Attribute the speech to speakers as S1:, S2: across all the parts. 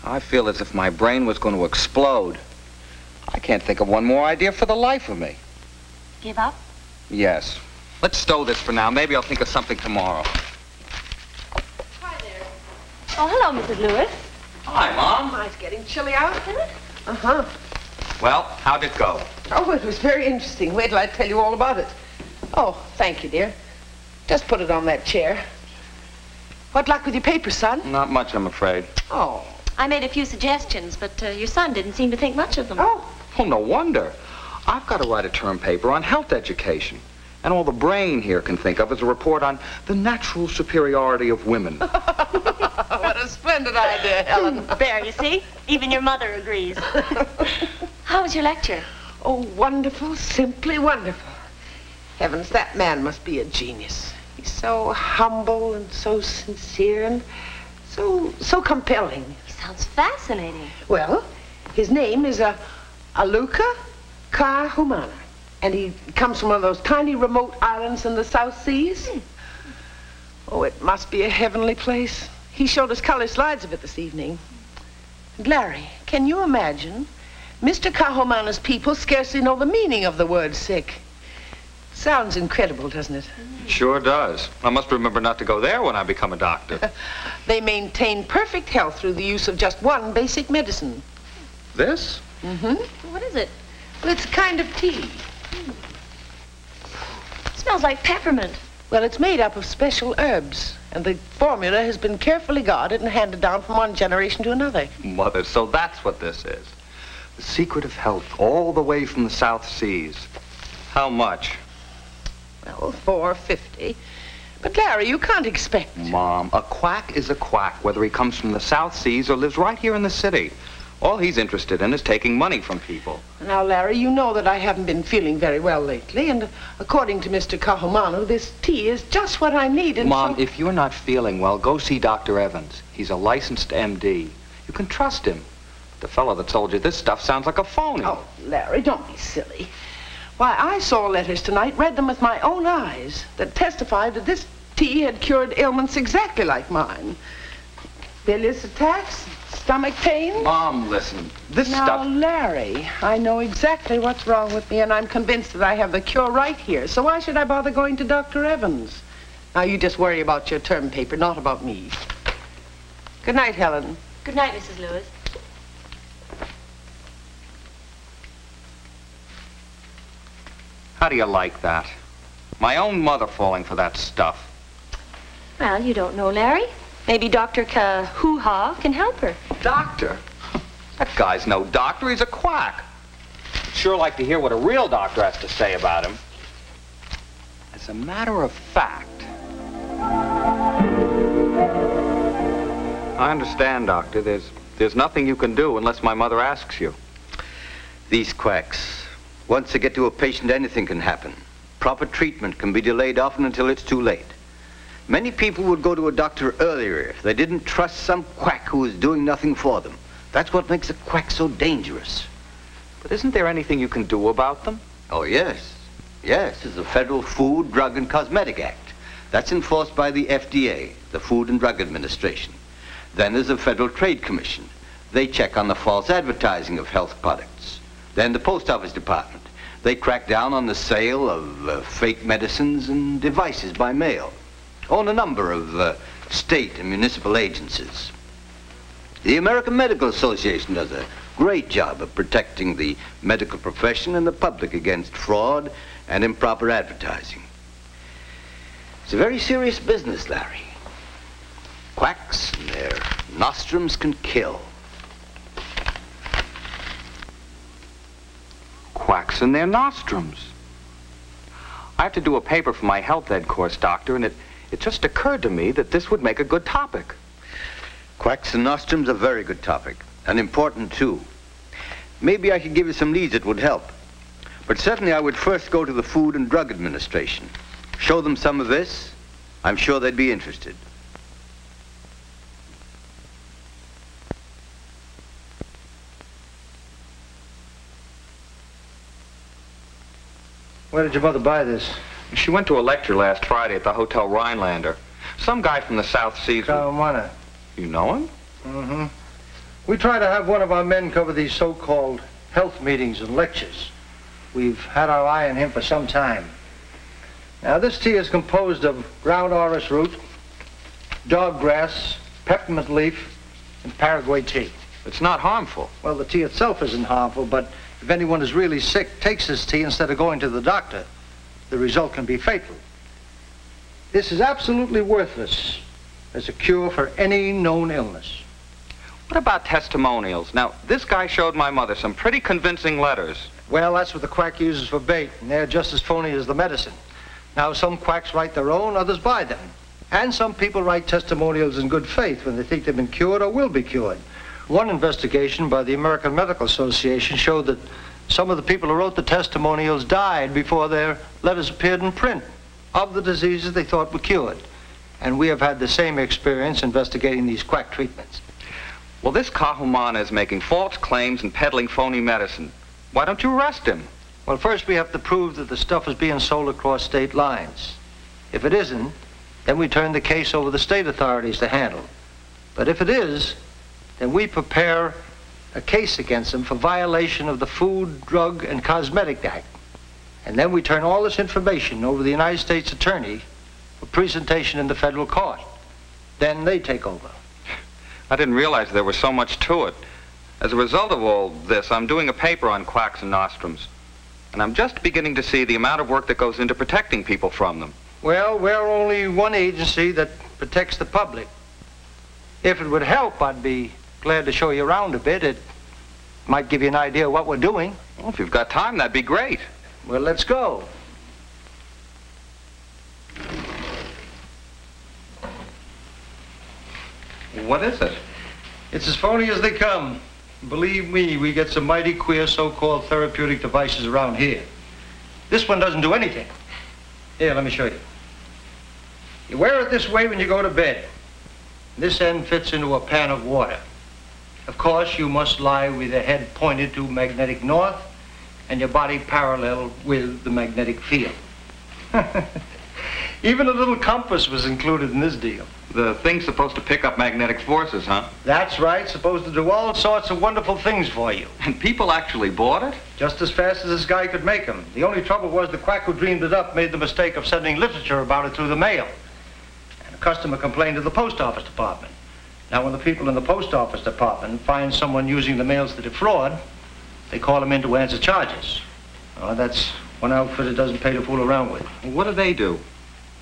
S1: I feel as if my brain was going to explode. I can't think of one more idea for the life of me.
S2: Give up?
S1: Yes. Let's stow this for now. Maybe I'll think of something tomorrow.
S2: Hi there. Oh, hello, Mrs. Lewis.
S1: Hi, Mom.
S3: Oh, it's getting chilly out, isn't it?
S1: Uh-huh. Well, how'd it go?
S3: Oh, it was very interesting. Wait till I tell you all about it. Oh, thank you, dear. Just put it on that chair. What luck with your paper, son?
S1: Not much, I'm afraid.
S3: Oh.
S2: I made a few suggestions, but your son didn't seem to think much of them.
S3: Oh.
S1: Oh, no wonder. I've got to write a term paper on health education. And all the brain here can think of is a report on the natural superiority of women.
S3: What a splendid idea, Helen.
S2: There, you see? Even your mother agrees. How was your lecture?
S3: Oh, wonderful, simply wonderful. Heavens, that man must be a genius. He's so humble and so sincere and so compelling.
S2: He sounds fascinating.
S3: Well, his name is Aluka Kahumana. And he comes from one of those tiny remote islands in the South Seas. Oh, it must be a heavenly place. He showed us color slides of it this evening. And Larry, can you imagine? Mr. Kahumana's people scarcely know the meaning of the word sick. Sounds incredible, doesn't it?
S1: It sure does. I must remember not to go there when I become a doctor.
S3: They maintain perfect health through the use of just one basic medicine.
S1: This?
S3: Mm-hmm.
S2: What is it?
S3: Well, it's a kind of tea.
S2: Smells like peppermint.
S3: Well, it's made up of special herbs, and the formula has been carefully guarded and handed down from one generation to another.
S1: Mother, so that's what this is. The secret of health, all the way from the South Seas. How much?
S3: Well, $4.50. But, Larry, you can't expect...
S1: Mom, a quack is a quack, whether he comes from the South Seas or lives right here in the city. All he's interested in is taking money from people.
S3: Now, Larry, you know that I haven't been feeling very well lately, and according to Mr. Kahumanu, this tea is just what I need. And
S1: Mom,
S3: so...
S1: if you're not feeling well, go see Dr. Evans. He's a licensed MD. You can trust him. The fellow that sold you this stuff sounds like a phony.
S3: Oh, Larry, don't be silly. Why, I saw letters tonight, read them with my own eyes, that testified that this tea had cured ailments exactly like mine. Bilious attacks, stomach pain.
S1: Mom, listen. This
S3: now,
S1: stuff...
S3: Larry, I know exactly what's wrong with me, and I'm convinced that I have the cure right here. So why should I bother going to Dr. Evans? Now, you just worry about your term paper, not about me. Good night, Helen.
S2: Good night, Mrs. Lewis.
S1: How do you like that? My own mother falling for that stuff.
S2: Well, you don't know, Larry. Maybe Dr. Hoo-Ha can help her.
S1: Doctor? That guy's no doctor. He's a quack. I'd sure like to hear what a real doctor has to say about him. As a matter of fact... I understand, Doctor. There's nothing you can do unless my mother asks you.
S4: These quacks, once they get to a patient, anything can happen. Proper treatment can be delayed often until it's too late. Many people would go to a doctor earlier if they didn't trust some quack who was doing nothing for them. That's what makes a quack so dangerous.
S1: But isn't there anything you can do about them?
S4: Oh, yes. Yes, there's the Federal Food, Drug, and Cosmetic Act. That's enforced by the FDA, the Food and Drug Administration. Then there's the Federal Trade Commission. They check on the false advertising of health products. Then the Post Office Department. They crack down on the sale of fake medicines and devices by mail. Oh, and a number of state and municipal agencies. The American Medical Association does a great job of protecting the medical profession and the public against fraud and improper advertising. It's a very serious business, Larry. Quacks and their nostrums can kill.
S1: Quacks in their nostrums. I have to do a paper for my health ed course, Doctor, and it just occurred to me that this would make a good topic.
S4: Quacks and nostrums are a very good topic, and important too. Maybe I could give you some leads that would help. But certainly I would first go to the Food and Drug Administration. Show them some of this. I'm sure they'd be interested.
S5: Where did your mother buy this?
S1: She went to a lecture last Friday at the Hotel Rhinelander. Some guy from the South Seas...
S5: Kahumana.
S1: You know him?
S5: Mm-hmm. We try to have one of our men cover these so-called health meetings and lectures. We've had our eye on him for some time. Now, this tea is composed of ground orris root, dog grass, peppermint leaf, and Paraguay tea.
S1: It's not harmful.
S5: Well, the tea itself isn't harmful, but if anyone is really sick, takes this tea instead of going to the doctor, the result can be fatal. This is absolutely worthless as a cure for any known illness.
S1: What about testimonials? Now, this guy showed my mother some pretty convincing letters.
S5: Well, that's what the quack uses for bait, and they're just as phony as the medicine. Now, some quacks write their own, others buy them. And some people write testimonials in good faith when they think they've been cured or will be cured. One investigation by the American Medical Association showed that some of the people who wrote the testimonials died before their letters appeared in print of the diseases they thought were cured. And we have had the same experience investigating these quack treatments.
S1: Well, this Kahumana is making false claims and peddling phony medicine. Why don't you arrest him?
S5: Well, first we have to prove that the stuff is being sold across state lines. If it isn't, then we turn the case over to the state authorities to handle. But if it is, then we prepare a case against him for violation of the Food, Drug, and Cosmetic Act. And then we turn all this information over to the United States Attorney for presentation in the federal court. Then they take over.
S1: I didn't realize there was so much to it. As a result of all this, I'm doing a paper on Quacks and Nostrums. And I'm just beginning to see the amount of work that goes into protecting people from them.
S5: Well, we're only one agency that protects the public. If it would help, I'd be glad to show you around a bit. It might give you an idea of what we're doing.
S1: Well, if you've got time, that'd be great.
S5: Well, let's go.
S1: What is it?
S5: It's as phony as they come. Believe me, we get some mighty queer so-called therapeutic devices around here. This one doesn't do anything. Here, let me show you. You wear it this way when you go to bed. This end fits into a pan of water. Of course, you must lie with your head pointed to magnetic north and your body parallel with the magnetic field. Even a little compass was included in this deal.
S1: The thing's supposed to pick up magnetic forces, huh?
S5: That's right, supposed to do all sorts of wonderful things for you.
S1: And people actually bought it?
S5: Just as fast as this guy could make them. The only trouble was the quack who dreamed it up made the mistake of sending literature about it through the mail. And a customer complained to the post office department. Now, when the people in the post office department find someone using the mails to defraud, they call him in to answer charges. That's one outfit it doesn't pay to fool around with.
S1: What do they do?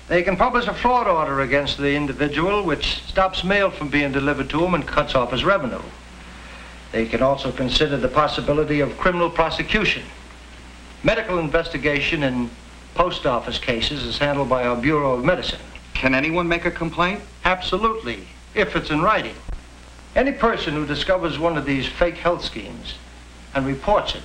S5: They can publish a fraud order against the individual, which stops mail from being delivered to him and cuts off his revenue. They can also consider the possibility of criminal prosecution. Medical investigation in post office cases is handled by our Bureau of Medicine.
S1: Can anyone make a complaint?
S5: Absolutely, if it's in writing. Any person who discovers one of these fake health schemes and reports it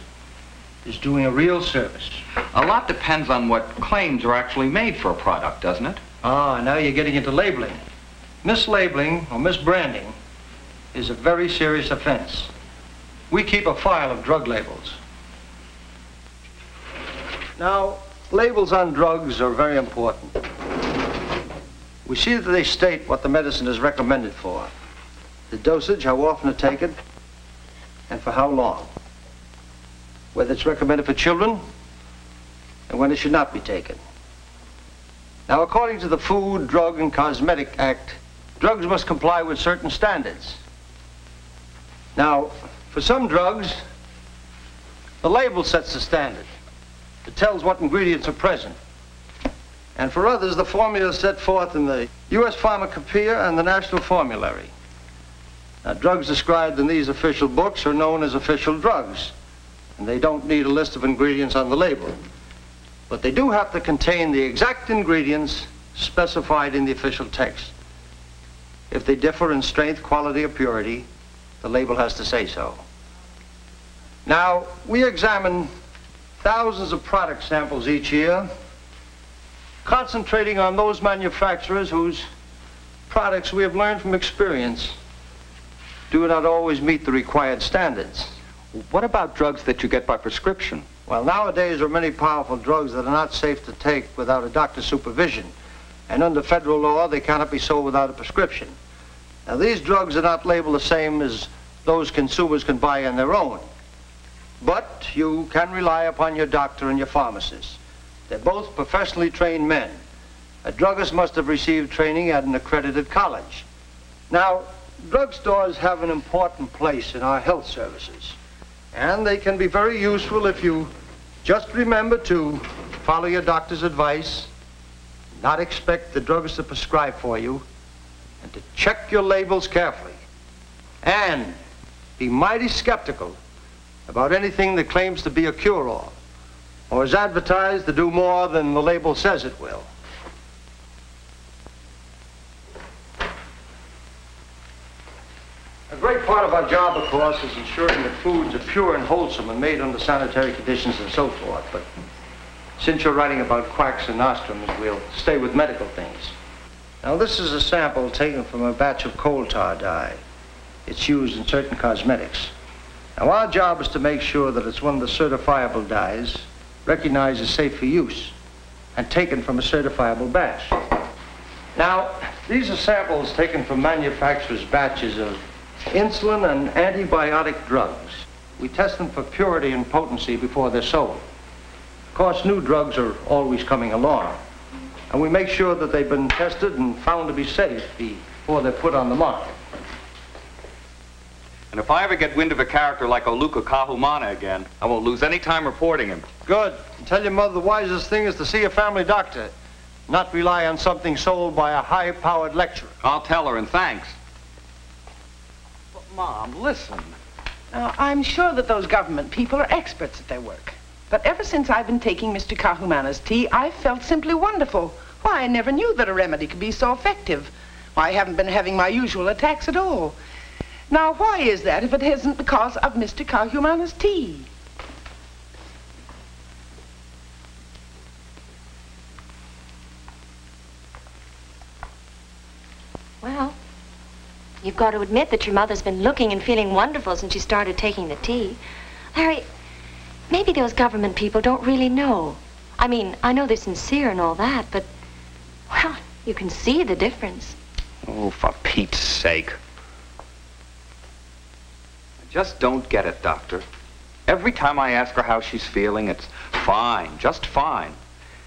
S5: is doing a real service.
S1: A lot depends on what claims are actually made for a product, doesn't it?
S5: Now you're getting into labeling. Mislabeling or misbranding is a very serious offense. We keep a file of drug labels. Now, labels on drugs are very important. We see that they state what the medicine is recommended for, the dosage, how often to take it, and for how long. Whether it's recommended for children and when it should not be taken. Now, according to the Food, Drug, and Cosmetic Act, drugs must comply with certain standards. Now, for some drugs, the label sets the standard. It tells what ingredients are present. And for others, the formula is set forth in the U.S. Pharmacopoeia and the National Formulary. Now, drugs described in these official books are known as official drugs. And they don't need a list of ingredients on the label. But they do have to contain the exact ingredients specified in the official text. If they differ in strength, quality, or purity, the label has to say so. Now, we examine thousands of product samples each year, concentrating on those manufacturers whose products we have learned from experience do not always meet the required standards.
S1: What about drugs that you get by prescription?
S5: Well, nowadays there are many powerful drugs that are not safe to take without a doctor's supervision. And under federal law, they cannot be sold without a prescription. Now, these drugs are not labeled the same as those consumers can buy on their own. But you can rely upon your doctor and your pharmacist. They're both professionally trained men. A druggist must have received training at an accredited college. Now, drugstores have an important place in our health services, and they can be very useful if you just remember to follow your doctor's advice, not expect the druggist to prescribe for you, and to check your labels carefully. And be mighty skeptical about anything that claims to be a cure-all or is advertised to do more than the label says it will. A great part of our job, of course, is ensuring that foods are pure and wholesome and made under sanitary conditions and so forth. But since you're writing about quacks and nostrums, we'll stay with medical things. Now, this is a sample taken from a batch of coal tar dye. It's used in certain cosmetics. Now, our job is to make sure that it's one of the certifiable dyes, recognized as safe for use, and taken from a certifiable batch. Now, these are samples taken from manufacturers' batches of insulin and antibiotic drugs. We test them for purity and potency before they're sold. Of course, new drugs are always coming along, and we make sure that they've been tested and found to be safe before they're put on the market.
S1: And if I ever get wind of a character like Oluka Kahumana again, I won't lose any time reporting him.
S5: Good. And tell your mother the wisest thing is to see a family doctor, not rely on something sold by a high-powered lecturer.
S1: I'll tell her, and thanks. But, Mom, listen.
S3: Now, I'm sure that those government people are experts at their work. But ever since I've been taking Mr. Kahumana's tea, I've felt simply wonderful. Why, I never knew that a remedy could be so effective. Why, I haven't been having my usual attacks at all. Now, why is that if it isn't because of Mr. Kahumana's tea?
S2: Well, you've got to admit that your mother's been looking and feeling wonderful since she started taking the tea. Larry, maybe those government people don't really know. I mean, I know they're sincere and all that, but, well, you can see the difference.
S1: Oh, for Pete's sake. I just don't get it, Doctor. Every time I ask her how she's feeling, it's fine, just fine.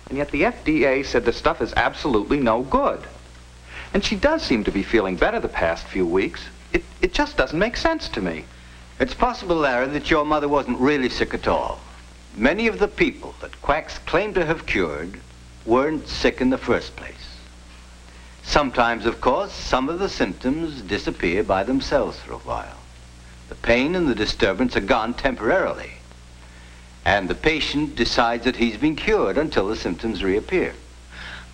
S1: And yet the FDA said the stuff is absolutely no good. And she does seem to be feeling better the past few weeks. It just doesn't make sense to me.
S4: It's possible, Larry, that your mother wasn't really sick at all. Many of the people that quacks claim to have cured weren't sick in the first place. Sometimes, of course, some of the symptoms disappear by themselves for a while. The pain and the disturbance are gone temporarily, and the patient decides that he's been cured until the symptoms reappear.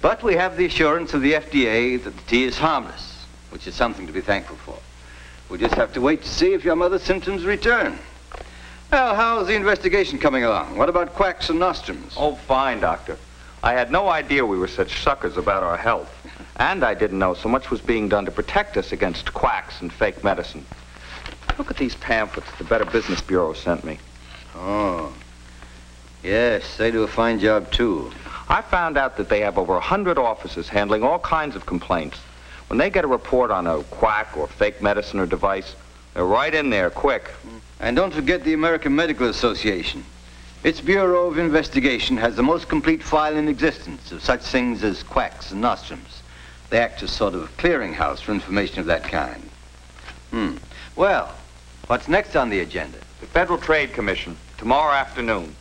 S4: But we have the assurance of the FDA that the tea is harmless, which is something to be thankful for. We just have to wait to see if your mother's symptoms return. Well, how's the investigation coming along? What about quacks and nostrums?
S1: Oh, fine, Doctor. I had no idea we were such suckers about our health. And I didn't know so much was being done to protect us against quacks and fake medicine. Look at these pamphlets the Better Business Bureau sent me.
S4: Oh, yes, they do a fine job, too.
S1: I found out that they have over 100 offices handling all kinds of complaints. When they get a report on a quack or fake medicine or device, they're right in there quick.
S4: And don't forget the American Medical Association. Its Bureau of Investigation has the most complete file in existence of such things as quacks and nostrums. They act as sort of a clearinghouse for information of that kind. Well, what's next on the agenda?
S1: The Federal Trade Commission, tomorrow afternoon.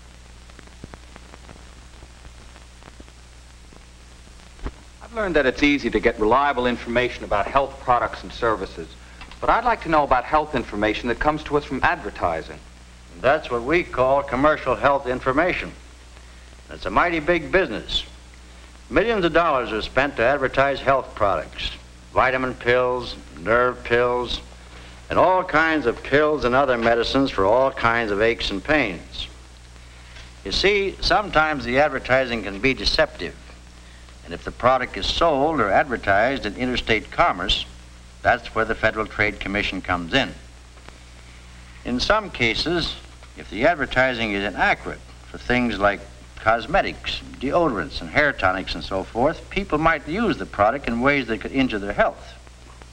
S1: I've learned that it's easy to get reliable information about health products and services, but I'd like to know about health information that comes to us from advertising.
S6: That's what we call commercial health information. It's a mighty big business. Millions of dollars are spent to advertise health products, vitamin pills, nerve pills, and all kinds of pills and other medicines for all kinds of aches and pains. You see, sometimes the advertising can be deceptive. And if the product is sold or advertised in interstate commerce, that's where the Federal Trade Commission comes in. In some cases, if the advertising is inaccurate for things like cosmetics, deodorants, and hair tonics and so forth, people might use the product in ways that could injure their health.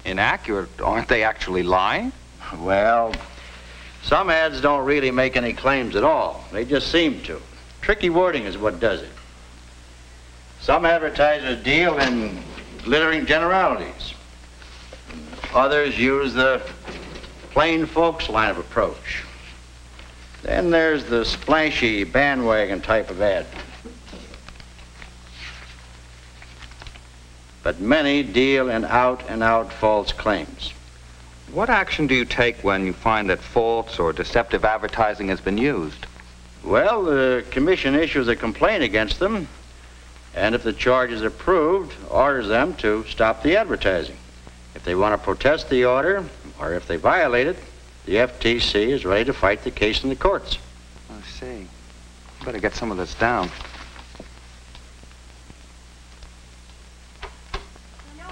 S1: Inaccurate? Aren't they actually lying?
S6: Well, some ads don't really make any claims at all. They just seem to. Tricky wording is what does it. Some advertisers deal in glittering generalities. Others use the plain folks line of approach. Then there's the splashy bandwagon type of ad. But many deal in out-and-out false claims.
S1: What action do you take when you find that false or deceptive advertising has been used?
S6: Well, the commission issues a complaint against them, and if the charge is approved, orders them to stop the advertising. If they want to protest the order, or if they violate it, the FTC is ready to fight the case in the courts.
S1: I see. Better get some of this down.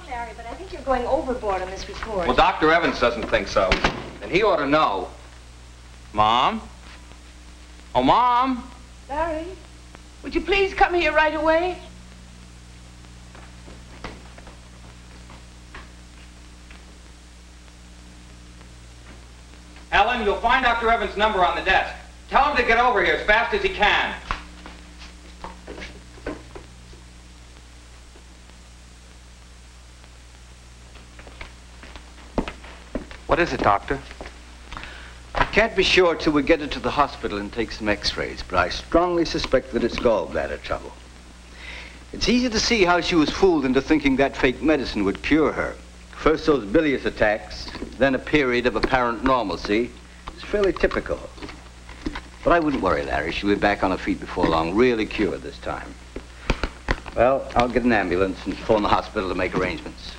S2: Larry, but I think you're going overboard on this report.
S1: Well, Dr. Evans doesn't think so. And he ought to know. Mom? Oh, Mom?
S3: Larry, would you please come here right away?
S1: Ellen, you'll find Dr. Evans' number on the desk. Tell him to get over here as fast as he can. What is it, Doctor?
S4: I can't be sure till we get her to the hospital and take some x-rays, but I strongly suspect that it's gallbladder trouble. It's easy to see how she was fooled into thinking that fake medicine would cure her. First those bilious attacks, then a period of apparent normalcy. It's fairly typical. But I wouldn't worry, Larry. She'll be back on her feet before long, really cured this time. Well, I'll get an ambulance and phone the hospital to make arrangements.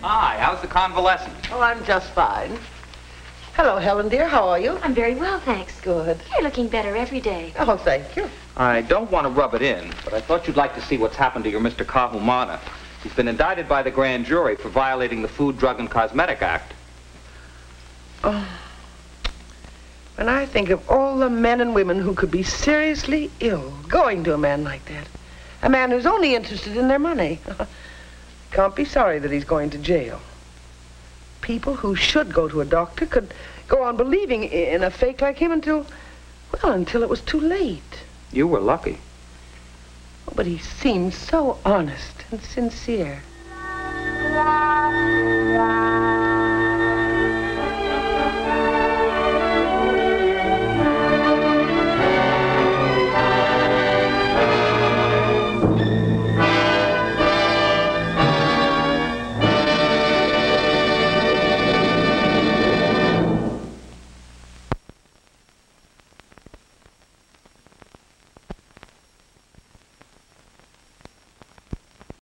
S1: Hi, how's the convalescent?
S3: Oh, I'm just fine. Hello, Helen, dear. How are you?
S2: I'm very well, thanks.
S3: Good.
S2: You're looking better every day.
S3: Oh, thank you.
S1: I don't want to rub it in, but I thought you'd like to see what's happened to your Mr. Kahumana. He's been indicted by the grand jury for violating the Food, Drug, and Cosmetic Act.
S3: Oh. When I think of all the men and women who could be seriously ill going to a man like that, a man who's only interested in their money, can't be sorry that he's going to jail. People who should go to a doctor could go on believing in a fake like him until it was too late.
S1: You were lucky.
S3: Oh, but he seemed so honest and sincere.